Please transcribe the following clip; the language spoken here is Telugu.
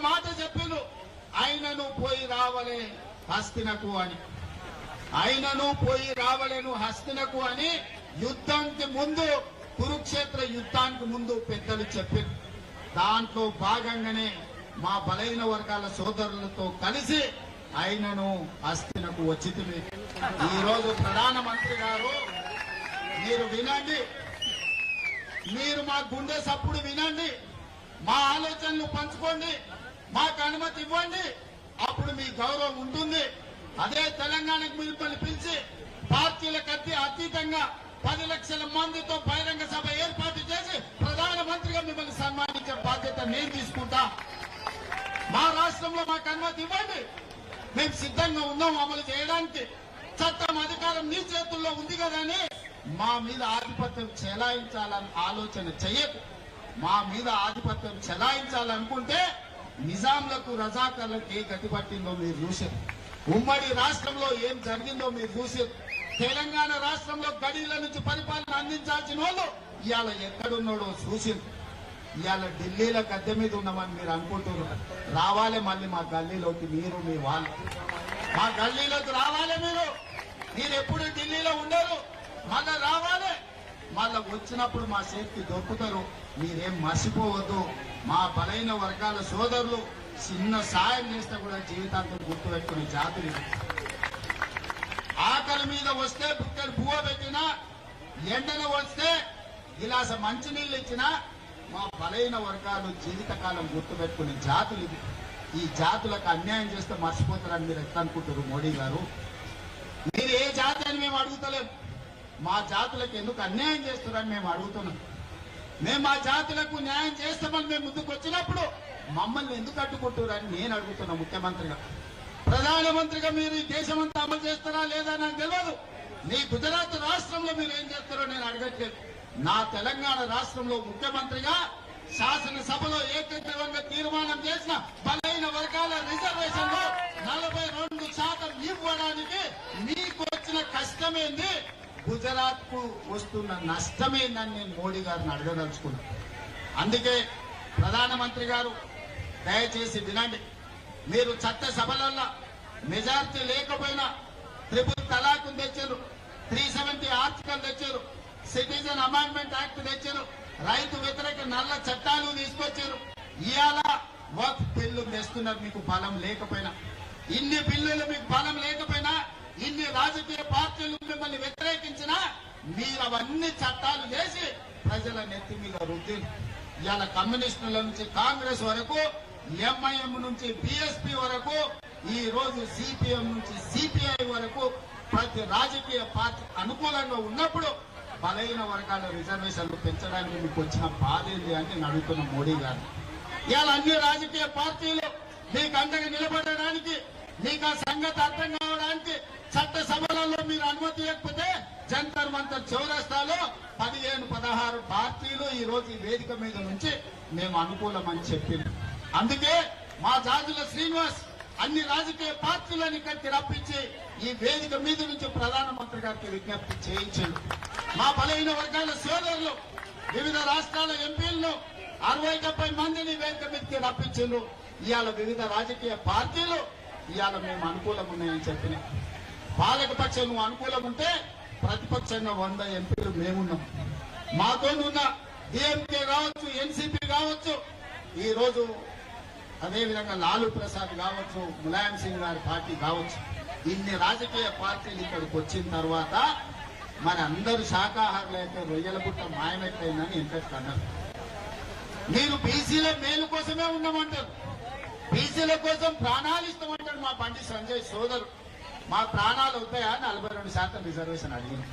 మాట చెప్పిండు, ఆయనను పోయి రావలే హస్తినకు అని. ఆయనను పోయి రావలేను హస్తినకు అని యుద్ధానికి ముందు, కురుక్షేత్ర యుద్ధానికి ముందు పెద్దలు చెప్పారు. దాంట్లో భాగంగానే మా బలైన వర్గాల సోదరులతో కలిసి ఆయనను హస్తినకు వచ్చింది. ఈ రోజు ప్రధానమంత్రి గారు మీరు వినండి, మీరు మా గుండె సప్పుడు వినండి, మా ఆలోచనలు పంచుకోండి, మాకు అనుమతి ఇవ్వండి, అప్పుడు మీ గౌరవం ఉంటుంది. అదే తెలంగాణకు మిమ్మల్ని పిలిచి పార్టీలకు అతీతంగా 10 లక్షల మందితో బహిరంగ సభ ఏర్పాటు చేసి ప్రధానమంత్రిగా మిమ్మల్ని సన్మానించే బాధ్యత నేను తీసుకుంటా. మా రాష్ట్రంలో మాకు అనుమతి ఇవ్వండి, మేము సిద్ధంగా ఉన్నాం అమలు చేయడానికి. చట్టం అధికారం నీ చేతుల్లో ఉంది కదా అని మా మీద ఆధిపత్యం చెలాయించాలని ఆలోచన చెయ్యకు. మా మీద ఆధిపత్యం చెలాయించాలనుకుంటే నిజాంలకు రజాకర్లకు ఏ గతి పట్టిందో మీరు చూసారు. ఉమ్మడి రాష్ట్రంలో ఏం జరిగిందో మీరు చూసారు. తెలంగాణ రాష్ట్రంలో గడీల నుంచి పరిపాలన అందించాల్సిన వాళ్ళు ఇవాళ ఎక్కడున్నాడో చూసారు. ఇవాళ ఢిల్లీలో గద్దె మీద ఉన్నామని మీరు అనుకుంటున్నారు. రావాలి మళ్ళీ మా గల్లీలోకి, మీరు మీ వాళ్ళు మా గల్లీలోకి రావాలి. మీరు ఎప్పుడు ఢిల్లీలో ఉండరు, మళ్ళా రావాలి. మళ్ళా వచ్చినప్పుడు మా చేతికి దొరుకుతారు. మీరేం మర్చిపోవద్దు. మా బలైన వర్గాల సోదరులు చిన్న సాయం చేస్తే కూడా జీవితాంతం గుర్తుపెట్టుకునే జాతులు. ఆకలి మీద వస్తే బుక్కలు పువ్వ పెట్టినా, ఎండను వస్తే గిలాస మంచినీళ్ళు ఇచ్చినా మా బలైన వర్గాలు జీవితకాలం గుర్తుపెట్టుకునే జాతులు ఇది. ఈ జాతులకు అన్యాయం చేస్తే మర్చిపోతారని మీరు ఎట్లా అనుకుంటారు మోడీ గారు? మీరు ఏ జాతి అని మేము అడుగుతలేము, మా జాతులకు ఎందుకు అన్యాయం చేస్తారని మేము అడుగుతున్నాం. మేము మా జాతులకు న్యాయం చేస్తామని మేము ముందుకు వచ్చినప్పుడు మమ్మల్ని ఎందుకు అడ్డుకుంటారని నేను అడుగుతున్నా. ముఖ్యమంత్రిగా, ప్రధానమంత్రిగా మీరు ఈ దేశమంతా అమలు చేస్తారా లేదా నాకు తెలియదు. నీ గుజరాత్ రాష్ట్రంలో మీరు ఏం చేస్తారో నేను అడగట్లేదు. నా తెలంగాణ రాష్ట్రంలో ముఖ్యమంత్రిగా శాసనసభలో ఏకగ్రీవంగా తీర్మానం చేసిన బలైన వర్గాల రిజర్వేషన్ లో 42% ఇవ్వడానికి మీకు వచ్చిన కష్టమేంది, గుజరాత్ కు వస్తున్న నష్టమేందని నేను మోడీ గారిని అడగదలుచుకున్నా. అందుకే ప్రధానమంత్రి గారు దయచేసి వినండి. మీరు చట్టసభలలో మెజార్టీ లేకపోయినా ట్రిపుల్ తలాక్ తెచ్చారు, 370 ఆర్టికల్ తెచ్చారు, సిటిజన్ అమెండ్మెంట్ యాక్ట్ తెచ్చారు, రైతు వ్యతిరేక నల్ల చట్టాలు తీసుకొచ్చారు. ఇవాళ వక్ఫ్ బిల్లు తెస్తున్నారు. మీకు బలం లేకపోయినా, ఇన్ని బిల్లులు మీకు బలం లేకపోయినా, ఇన్ని రాజకీయ పార్టీలు మిమ్మల్ని వ్యతిరేకించినా మీరు అవన్నీ చట్టాలు చేసి ప్రజల నెత్తి మీద రుద్ది ఇవాళ కమ్యూనిస్టుల నుంచి కాంగ్రెస్ వరకు, ఎంఐఎం నుంచి బిఎస్పీ వరకు, ఈ రోజు సిపిఎం నుంచి సిపిఐ వరకు ప్రతి రాజకీయ పార్టీ అనుకూలంగా ఉన్నప్పుడు బలైన వర్గాల రిజర్వేషన్లు పెంచడానికి మీకు వచ్చిన బాధ ఏంటి అని నేను అడుగుతున్న మోడీ గారు. ఇవాళ అన్ని రాజకీయ పార్టీలు మీకు అండగా నిలబడడానికి, మీకు ఆ సంగతి అర్థం కావడానికి చట్టసభలలో మీరు అనుమతి ఇవ్వకపోతే జంతర్ మంతర్ చౌరస్తాలో 15-16 పార్టీలు ఈ రోజు ఈ వేదిక మీద నుంచి మేము అనుకూలమని చెప్పింది. అందుకే మా జాజుల శ్రీనివాస్ అన్ని రాజకీయ పార్టీలను ఇక్కడికి రప్పించి ఈ వేదిక మీద నుంచి ప్రధానమంత్రి గారికి విజ్ఞప్తి చేయించారు. మా బలహీన వర్గాల సోదరులు వివిధ రాష్ట్రాల ఎంపీలను 60-70 మందిని వేదిక మీదకి రప్పించారు. ఇవాళ వివిధ రాజకీయ పార్టీలు ఇవాళ మేము అనుకూలం ఉన్నాయని చెప్పినాయి. పాలకపక్షం నువ్వు అనుకూలం ఉంటే ప్రతిపక్షంగా 100 ఎంపీలు మేమున్నాం. మాతో ఉన్న డిఎంకే కావచ్చు, ఎన్సీపీ కావచ్చు, ఈ రోజు అదేవిధంగా లాలూ ప్రసాద్ కావచ్చు, ములాయం సింగ్ గారి పార్టీ కావచ్చు, ఇన్ని రాజకీయ పార్టీలు ఇక్కడికి వచ్చిన తర్వాత మరి అందరూ శాఖాహారులు అయితే రొయ్యల పుట్ట మాయమెట్టయిందని ఇంట్రెస్ట్ అన్నారు. మీరు బీసీల మేలు కోసమే ఉన్నామంటారు, బీసీల కోసం ప్రాణాలు ఇస్తామంటాడు మా బండి సంజయ్ సోదరు. మా ప్రాణాలు అవుతాయా 42% రిజర్వేషన్ అడిగింది.